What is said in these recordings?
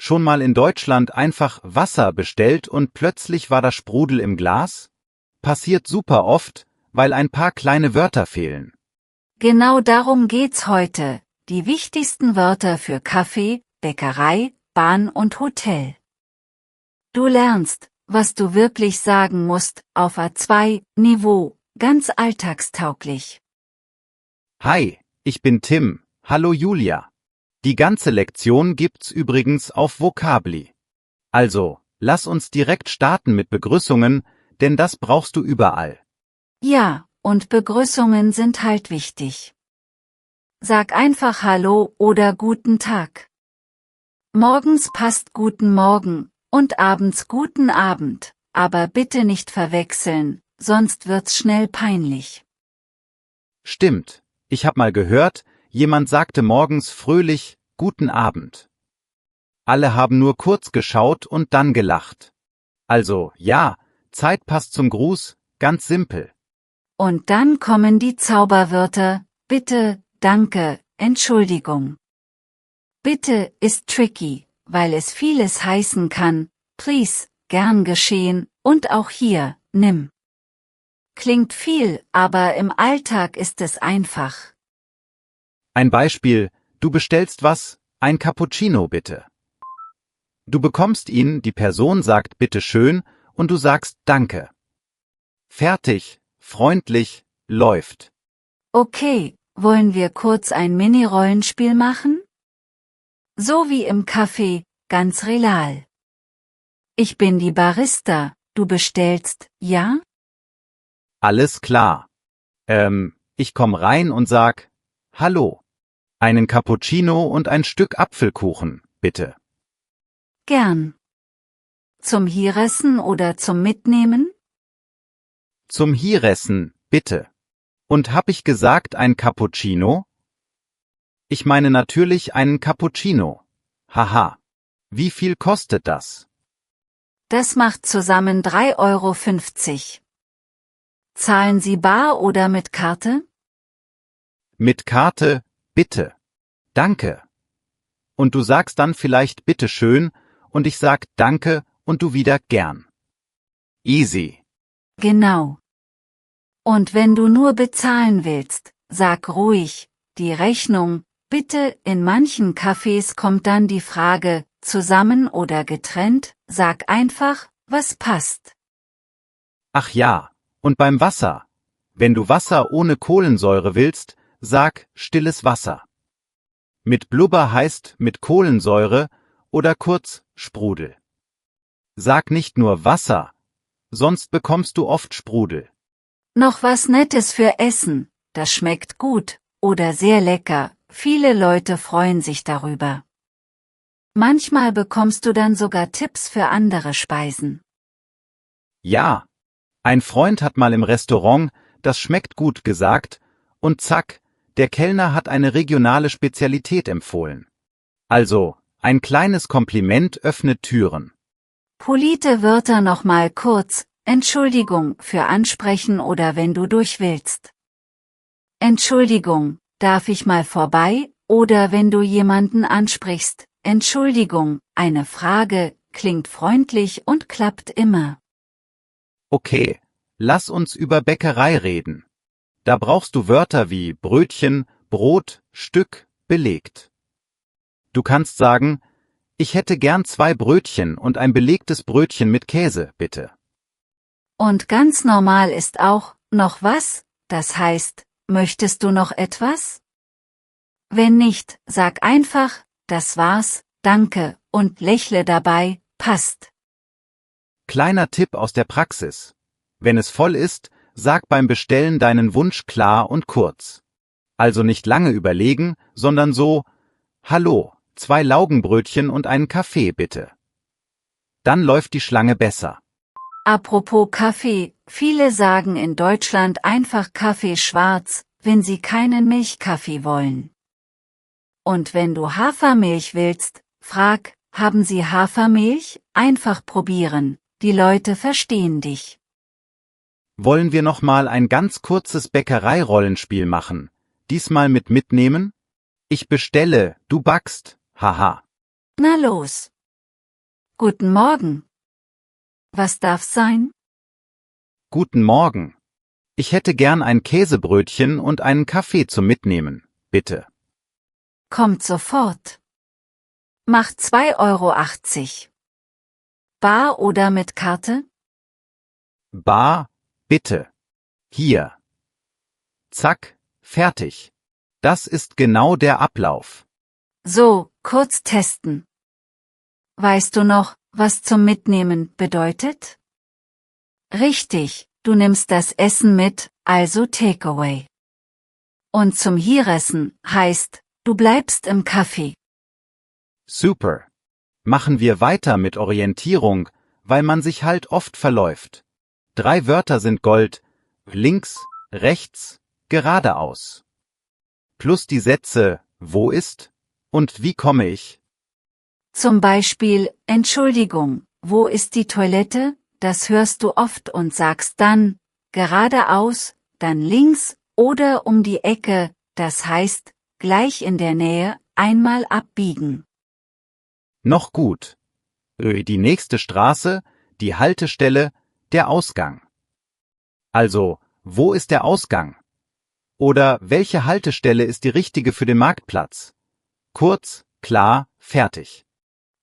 Schon mal in Deutschland einfach Wasser bestellt und plötzlich war da Sprudel im Glas? Passiert super oft, weil ein paar kleine Wörter fehlen. Genau darum geht's heute. Die wichtigsten Wörter für Kaffee, Bäckerei, Bahn und Hotel. Du lernst, was du wirklich sagen musst, auf A2-Niveau, ganz alltagstauglich. Hi, ich bin Tim. Hallo Julia. Die ganze Lektion gibt's übrigens auf Vocably. Also, lass uns direkt starten mit Begrüßungen, denn das brauchst du überall. Ja, und Begrüßungen sind halt wichtig. Sag einfach Hallo oder Guten Tag. Morgens passt Guten Morgen und abends Guten Abend, aber bitte nicht verwechseln, sonst wird's schnell peinlich. Stimmt, ich hab mal gehört, jemand sagte morgens fröhlich Guten Abend. Alle haben nur kurz geschaut und dann gelacht. Also, ja, Zeit passt zum Gruß, ganz simpel. Und dann kommen die Zauberwörter, bitte, danke, Entschuldigung. Bitte ist tricky, weil es vieles heißen kann, please, gern geschehen, und auch hier, nimm. Klingt viel, aber im Alltag ist es einfach. Ein Beispiel, du bestellst was, ein Cappuccino bitte. Du bekommst ihn, die Person sagt bitte schön und du sagst danke. Fertig, freundlich, läuft. Okay, wollen wir kurz ein Mini-Rollenspiel machen? So wie im Café, ganz real. Ich bin die Barista, du bestellst, ja? Alles klar. Ich komm rein und sag, hallo. Einen Cappuccino und ein Stück Apfelkuchen, bitte. Gern. Zum Hieressen oder zum Mitnehmen? Zum Hieressen, bitte. Und hab ich gesagt ein Cappuccino? Ich meine natürlich einen Cappuccino. Haha. Wie viel kostet das? Das macht zusammen 3,50 €. Zahlen Sie bar oder mit Karte? Mit Karte, bitte. Danke. Und du sagst dann vielleicht bitte schön und ich sag danke und du wieder gern. Easy. Genau. Und wenn du nur bezahlen willst, sag ruhig, die Rechnung, bitte, in manchen Cafés kommt dann die Frage, zusammen oder getrennt, sag einfach, was passt. Ach ja, und beim Wasser. Wenn du Wasser ohne Kohlensäure willst, sag stilles Wasser. Mit Blubber heißt mit Kohlensäure oder kurz Sprudel. Sag nicht nur Wasser, sonst bekommst du oft Sprudel. Noch was Nettes für Essen, das schmeckt gut oder sehr lecker, viele Leute freuen sich darüber. Manchmal bekommst du dann sogar Tipps für andere Speisen. Ja, ein Freund hat mal im Restaurant, das schmeckt gut gesagt, und zack, der Kellner hat eine regionale Spezialität empfohlen. Also, ein kleines Kompliment öffnet Türen. Polite Wörter nochmal kurz, Entschuldigung für ansprechen oder wenn du durch willst. Entschuldigung, darf ich mal vorbei, oder wenn du jemanden ansprichst, Entschuldigung, eine Frage, klingt freundlich und klappt immer. Okay, lass uns über Bäckerei reden. Da brauchst du Wörter wie Brötchen, Brot, Stück, belegt. Du kannst sagen, ich hätte gern 2 Brötchen und ein belegtes Brötchen mit Käse, bitte. Und ganz normal ist auch, noch was, das heißt, möchtest du noch etwas? Wenn nicht, sag einfach, das war's, danke, und lächle dabei, passt. Kleiner Tipp aus der Praxis. Wenn es voll ist, sag beim Bestellen deinen Wunsch klar und kurz. Also nicht lange überlegen, sondern so, hallo, 2 Laugenbrötchen und einen Kaffee bitte. Dann läuft die Schlange besser. Apropos Kaffee, viele sagen in Deutschland einfach Kaffee schwarz, wenn sie keinen Milchkaffee wollen. Und wenn du Hafermilch willst, frag, haben Sie Hafermilch? Einfach probieren, die Leute verstehen dich. Wollen wir noch mal ein ganz kurzes Bäckerei-Rollenspiel machen? Diesmal mit Mitnehmen? Ich bestelle, du backst, haha. Na los. Guten Morgen. Was darf's sein? Guten Morgen. Ich hätte gern ein Käsebrötchen und einen Kaffee zum Mitnehmen, bitte. Kommt sofort. Macht 2,80 €. Bar oder mit Karte? Bar, bitte. Hier. Zack, fertig. Das ist genau der Ablauf. So, kurz testen. Weißt du noch, was zum Mitnehmen bedeutet? Richtig, du nimmst das Essen mit, also Takeaway. Und zum Hieressen heißt, du bleibst im Café. Super. Machen wir weiter mit Orientierung, weil man sich halt oft verläuft. 3 Wörter sind Gold: links, rechts, geradeaus. Plus die Sätze, wo ist und wie komme ich? Zum Beispiel, Entschuldigung, wo ist die Toilette? Das hörst du oft und sagst dann, geradeaus, dann links oder um die Ecke, das heißt, gleich in der Nähe, einmal abbiegen. Noch gut. Die nächste Straße, die Haltestelle, der Ausgang. Also, wo ist der Ausgang? Oder welche Haltestelle ist die richtige für den Marktplatz? Kurz, klar, fertig.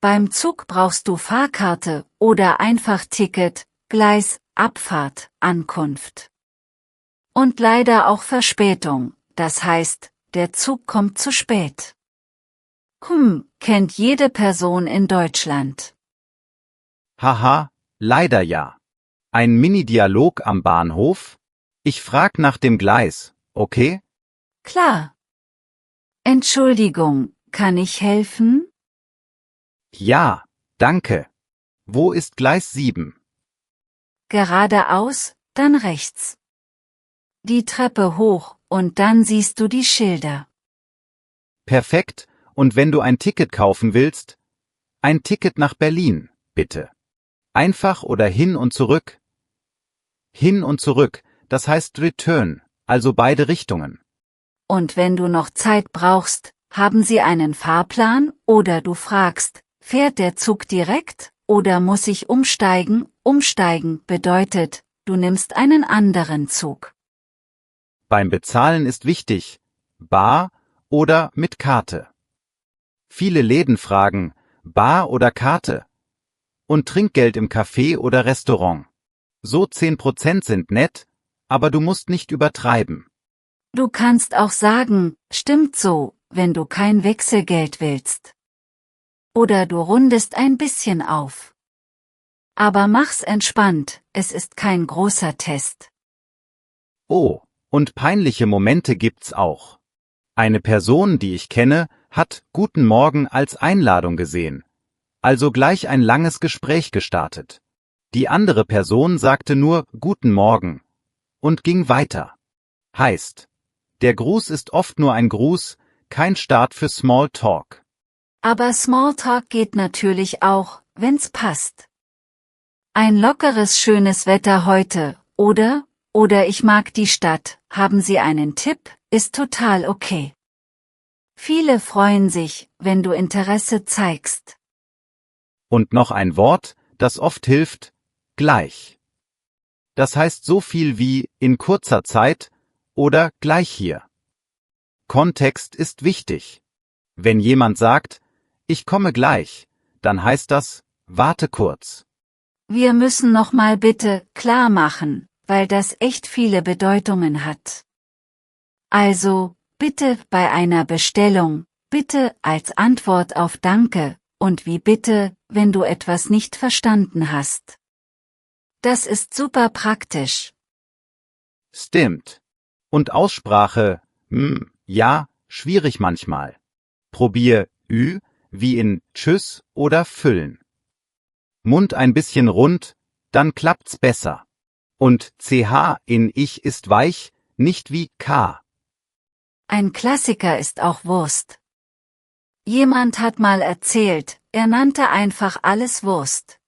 Beim Zug brauchst du Fahrkarte oder einfach Ticket, Gleis, Abfahrt, Ankunft. Und leider auch Verspätung, das heißt, der Zug kommt zu spät. Kennt jede Person in Deutschland. Haha, leider ja. Ein Mini-Dialog am Bahnhof? Ich frag nach dem Gleis, okay? Klar. Entschuldigung, kann ich helfen? Ja, danke. Wo ist Gleis 7? Geradeaus, dann rechts. Die Treppe hoch, und dann siehst du die Schilder. Perfekt, und wenn du ein Ticket kaufen willst? Ein Ticket nach Berlin, bitte. Einfach oder hin und zurück? Hin und zurück, das heißt Return, also beide Richtungen. Und wenn du noch Zeit brauchst, haben sie einen Fahrplan oder du fragst, fährt der Zug direkt oder muss ich umsteigen? Umsteigen bedeutet, du nimmst einen anderen Zug. Beim Bezahlen ist wichtig, bar oder mit Karte. Viele Läden fragen, bar oder Karte? Und Trinkgeld im Café oder Restaurant. So 10% sind nett, aber du musst nicht übertreiben. Du kannst auch sagen, stimmt so, wenn du kein Wechselgeld willst. Oder du rundest ein bisschen auf. Aber mach's entspannt, es ist kein großer Test. Oh, und peinliche Momente gibt's auch. Eine Person, die ich kenne, hat Guten Morgen als Einladung gesehen. Also gleich ein langes Gespräch gestartet. Die andere Person sagte nur Guten Morgen und ging weiter. Heißt, der Gruß ist oft nur ein Gruß, kein Start für Smalltalk. Aber Smalltalk geht natürlich auch, wenn's passt. Ein lockeres schönes Wetter heute, oder ich mag die Stadt, haben Sie einen Tipp, ist total okay. Viele freuen sich, wenn du Interesse zeigst. Und noch ein Wort, das oft hilft, gleich. Das heißt so viel wie in kurzer Zeit oder gleich hier. Kontext ist wichtig. Wenn jemand sagt, ich komme gleich, dann heißt das, warte kurz. Wir müssen noch mal bitte klar machen, weil das echt viele Bedeutungen hat. Also, bitte bei einer Bestellung, bitte als Antwort auf Danke, und wie bitte, wenn du etwas nicht verstanden hast. Das ist super praktisch. Stimmt. Und Aussprache, ja, schwierig manchmal. Probier Ü wie in Tschüss oder Füllen. Mund ein bisschen rund, dann klappt's besser. Und CH in Ich ist weich, nicht wie K. Ein Klassiker ist auch Wurst. Jemand hat mal erzählt, er nannte einfach alles Wurst.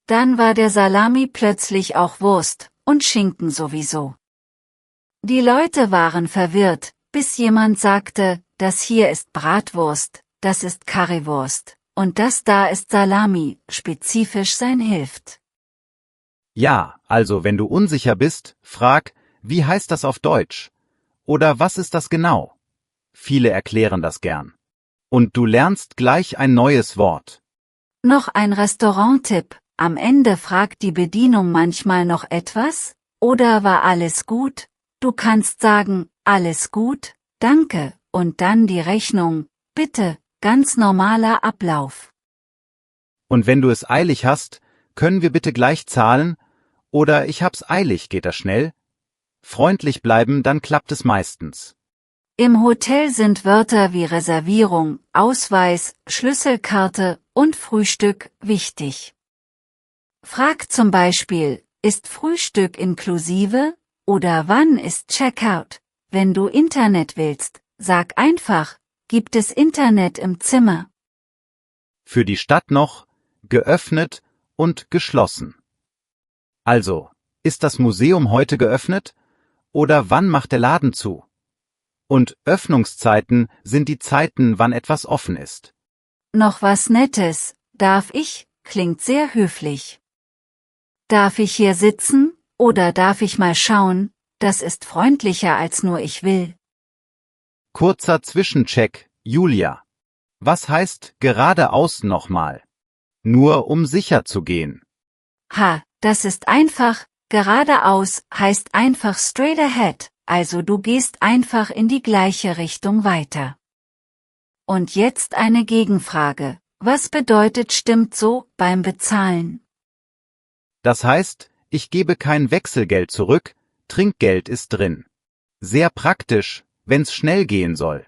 Dann war der Salami plötzlich auch Wurst und Schinken sowieso. Die Leute waren verwirrt, bis jemand sagte, das hier ist Bratwurst, das ist Currywurst, und das da ist Salami, spezifisch sein hilft. Ja, also wenn du unsicher bist, frag, wie heißt das auf Deutsch? Oder was ist das genau? Viele erklären das gern. Und du lernst gleich ein neues Wort. Noch ein Restauranttipp, am Ende fragt die Bedienung manchmal noch etwas, oder war alles gut? Du kannst sagen, alles gut, danke, und dann die Rechnung, bitte, ganz normaler Ablauf. Und wenn du es eilig hast, können wir bitte gleich zahlen? Oder ich hab's eilig, geht das schnell? Freundlich bleiben, dann klappt es meistens. Im Hotel sind Wörter wie Reservierung, Ausweis, Schlüsselkarte und Frühstück wichtig. Frag zum Beispiel, ist Frühstück inklusive? Oder wann ist Checkout? Wenn du Internet willst, sag einfach, gibt es Internet im Zimmer? Für die Stadt noch, geöffnet und geschlossen. Also, ist das Museum heute geöffnet? Oder wann macht der Laden zu? Und Öffnungszeiten sind die Zeiten, wann etwas offen ist. Noch was Nettes, darf ich, klingt sehr höflich. Darf ich hier sitzen, oder darf ich mal schauen, das ist freundlicher als nur ich will. Kurzer Zwischencheck, Julia. Was heißt geradeaus nochmal? Nur um sicher zu gehen. Ha, das ist einfach, geradeaus heißt einfach straight ahead, also du gehst einfach in die gleiche Richtung weiter. Und jetzt eine Gegenfrage, was bedeutet stimmt so beim Bezahlen? Das heißt, ich gebe kein Wechselgeld zurück, Trinkgeld ist drin. Sehr praktisch, wenn's schnell gehen soll.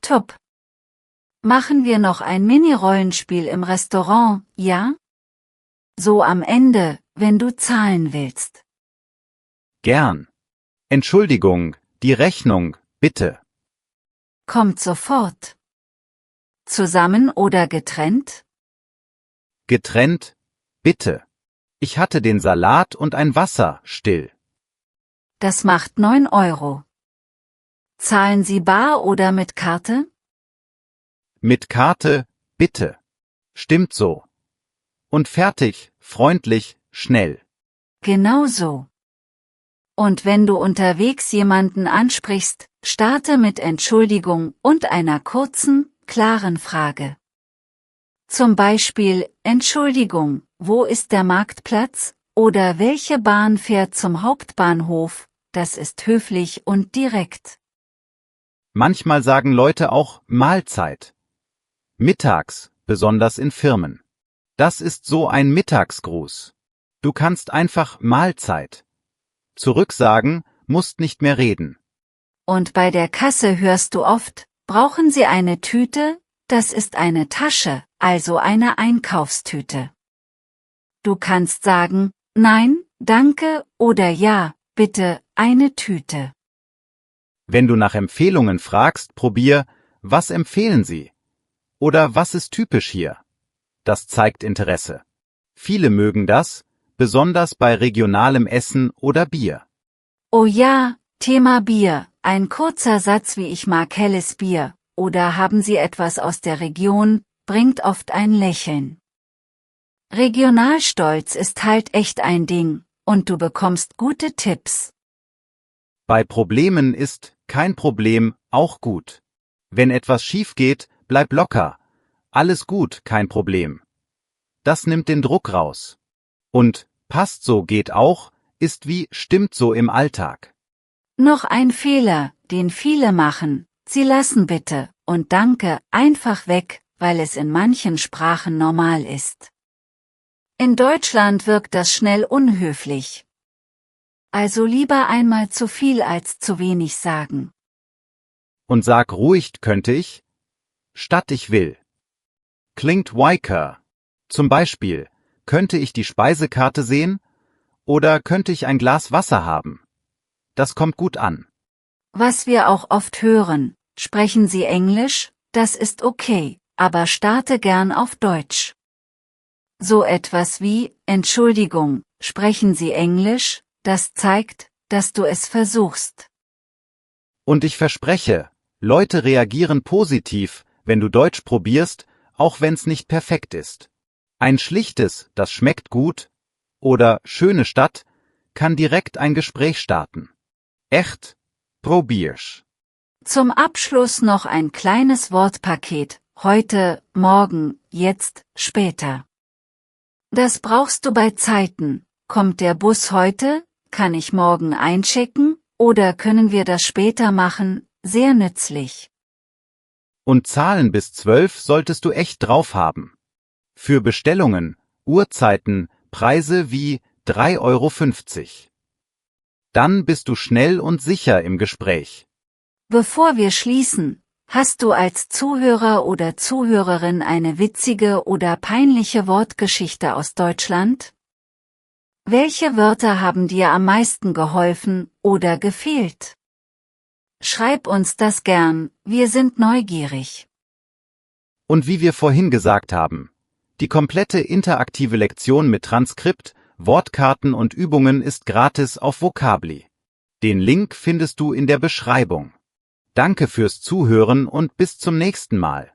Top. Machen wir noch ein Mini-Rollenspiel im Restaurant, ja? So am Ende, wenn du zahlen willst. Gern. Entschuldigung, die Rechnung, bitte. Kommt sofort. Zusammen oder getrennt? Getrennt, bitte. Ich hatte den Salat und ein Wasser, still. Das macht 9 €. Zahlen Sie bar oder mit Karte? Mit Karte, bitte. Stimmt so. Und fertig, freundlich, schnell. Genau so. Und wenn du unterwegs jemanden ansprichst, starte mit Entschuldigung und einer kurzen, klaren Frage. Zum Beispiel, Entschuldigung, wo ist der Marktplatz? Oder welche Bahn fährt zum Hauptbahnhof? Das ist höflich und direkt. Manchmal sagen Leute auch Mahlzeit. Mittags, besonders in Firmen. Das ist so ein Mittagsgruß. Du kannst einfach Mahlzeit zurücksagen, musst nicht mehr reden. Und bei der Kasse hörst du oft, brauchen Sie eine Tüte? Das ist eine Tasche, also eine Einkaufstüte. Du kannst sagen, nein, danke, oder ja, bitte, eine Tüte. Wenn du nach Empfehlungen fragst, probier, was empfehlen Sie? Oder was ist typisch hier? Das zeigt Interesse. Viele mögen das, besonders bei regionalem Essen oder Bier. Oh ja, Thema Bier, ein kurzer Satz wie ich mag helles Bier, oder haben Sie etwas aus der Region, bringt oft ein Lächeln. Regionalstolz ist halt echt ein Ding, und du bekommst gute Tipps. Bei Problemen ist kein Problem auch gut. Wenn etwas schief geht, bleib locker. Alles gut, kein Problem. Das nimmt den Druck raus. Und passt so geht auch, ist wie stimmt so im Alltag. Noch ein Fehler, den viele machen, sie lassen bitte und danke einfach weg, weil es in manchen Sprachen normal ist. In Deutschland wirkt das schnell unhöflich. Also lieber einmal zu viel als zu wenig sagen. Und sag ruhig könnte ich, statt ich will. Klingt weicher. Zum Beispiel, könnte ich die Speisekarte sehen? Oder könnte ich ein Glas Wasser haben? Das kommt gut an. Was wir auch oft hören, sprechen Sie Englisch? Das ist okay, aber starte gern auf Deutsch. So etwas wie, Entschuldigung, sprechen Sie Englisch? Das zeigt, dass du es versuchst. Und ich verspreche, Leute reagieren positiv, wenn du Deutsch probierst, auch wenn's nicht perfekt ist. Ein schlichtes, das schmeckt gut, oder schöne Stadt, kann direkt ein Gespräch starten. Echt? Probier's. Zum Abschluss noch ein kleines Wortpaket. Heute, morgen, jetzt, später. Das brauchst du bei Zeiten. Kommt der Bus heute? Kann ich morgen einchecken? Oder können wir das später machen? Sehr nützlich. Und Zahlen bis 12 solltest du echt drauf haben. Für Bestellungen, Uhrzeiten, Preise wie 3,50 €. Dann bist du schnell und sicher im Gespräch. Bevor wir schließen, hast du als Zuhörer oder Zuhörerin eine witzige oder peinliche Wortgeschichte aus Deutschland? Welche Wörter haben dir am meisten geholfen oder gefehlt? Schreib uns das gern, wir sind neugierig. Und wie wir vorhin gesagt haben, die komplette interaktive Lektion mit Transkript, Wortkarten und Übungen ist gratis auf Vocably. Den Link findest du in der Beschreibung. Danke fürs Zuhören und bis zum nächsten Mal.